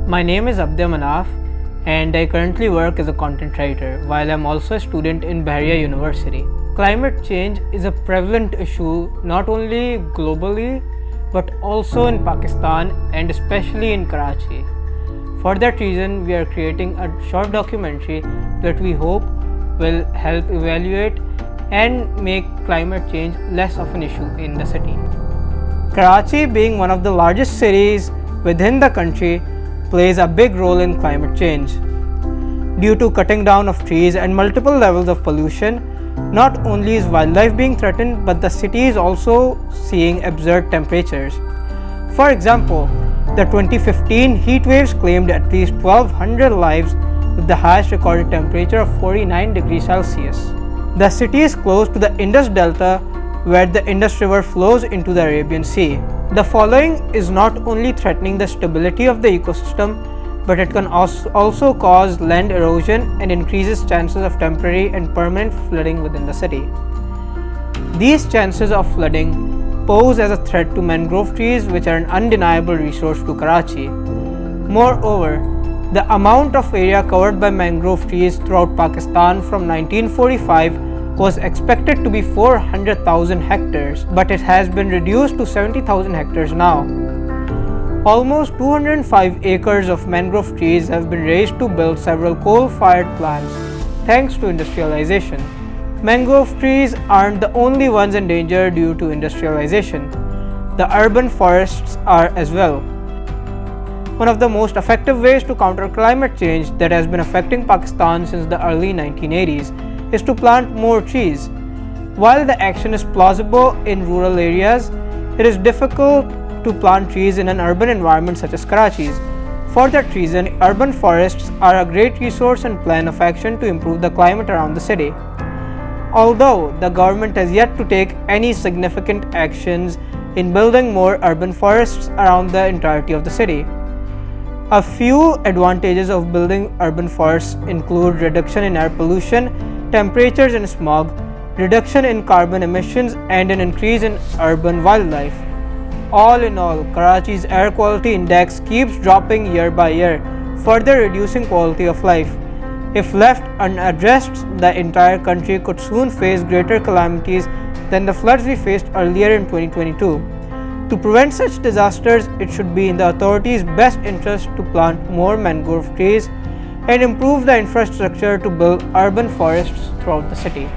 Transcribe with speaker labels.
Speaker 1: My name is Abdemanaf and I currently work as a content writer while I'm also a student in Bahria University. Climate change is a prevalent issue not only globally but also in Pakistan and especially in Karachi. For that reason, we are creating a short documentary that we hope will help evaluate and make climate change less of an issue in the city. Karachi, being one of the largest cities within the country, plays a big role in climate change. Due to cutting down of trees and multiple levels of pollution, not only is wildlife being threatened, but the city is also seeing absurd temperatures. For example, the 2015 heat waves claimed at least 1,200 lives with the highest recorded temperature of 49 degrees Celsius. The city is close to the Indus Delta, where the Indus River flows into the Arabian Sea. The following is not only threatening the stability of the ecosystem, but it can also cause land erosion and increases chances of temporary and permanent flooding within the city. These chances of flooding pose as a threat to mangrove trees, which are an undeniable resource to Karachi. Moreover, the amount of area covered by mangrove trees throughout Pakistan from 1945 was expected to be 400,000 hectares, but it has been reduced to 70,000 hectares now. Almost 205 acres of mangrove trees have been raised to build several coal-fired plants thanks to industrialization. Mangrove trees aren't the only ones in danger due to industrialization. The urban forests are as well. One of the most effective ways to counter climate change that has been affecting Pakistan since the early 1980s is to plant more trees. While the action is plausible in rural areas, it is difficult to plant trees in an urban environment such as Karachi's. For that reason, urban forests are a great resource and plan of action to improve the climate around the city. Although the government has yet to take any significant actions in building more urban forests around the entirety of the city. A few advantages of building urban forests include reduction in air pollution, temperatures and smog, reduction in carbon emissions, and an increase in urban wildlife. All in all, Karachi's air quality index keeps dropping year by year, further reducing quality of life. If left unaddressed, the entire country could soon face greater calamities than the floods we faced earlier in 2022. To prevent such disasters, it should be in the authorities' best interest to plant more mangrove trees and improve the infrastructure to build urban forests throughout the city.